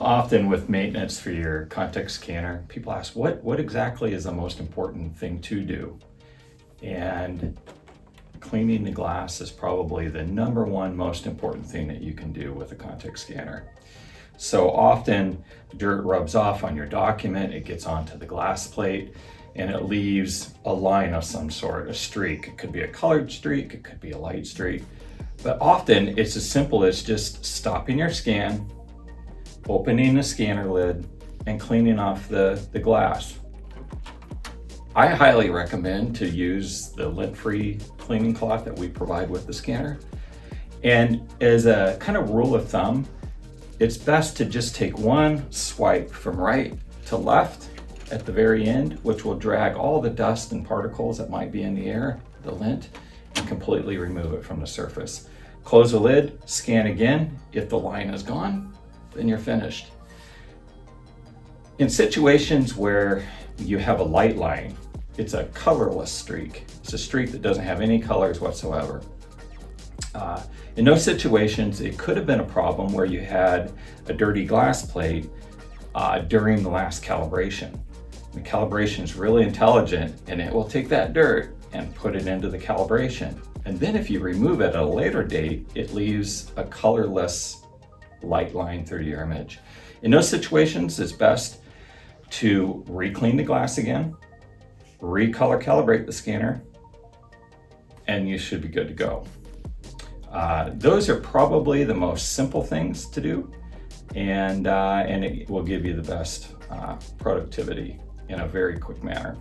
Often with maintenance for your Contex scanner, people ask, what exactly is the most important thing to do? And cleaning the glass is probably the number one most important thing that you can do with a Contex scanner. So often dirt rubs off on your document, it gets onto the glass plate, and it leaves a line of some sort, a streak. It could be a colored streak, it could be a light streak, but often it's as simple as just stopping your scan, opening the scanner lid, and cleaning off the glass. I highly recommend to use the lint-free cleaning cloth that we provide with the scanner. And as a kind of rule of thumb, it's best to just take one swipe from right to left at the very end, which will drag all the dust and particles that might be in the air, the lint, and completely remove it from the surface. Close the lid, scan again. If the line is gone, then you're finished. In situations where you have a light line, it's a colorless streak. It's a streak that doesn't have any colors whatsoever. In those situations, it could have been a problem where you had a dirty glass plate during the last calibration. The calibration is really intelligent, and it will take that dirt and put it into the calibration. And then if you remove it at a later date, it leaves a colorless light line through your image. In those situations, it's best to re-clean the glass again, recolor calibrate the scanner, and you should be good to go. Those are probably the most simple things to do, and it will give you the best productivity in a very quick manner.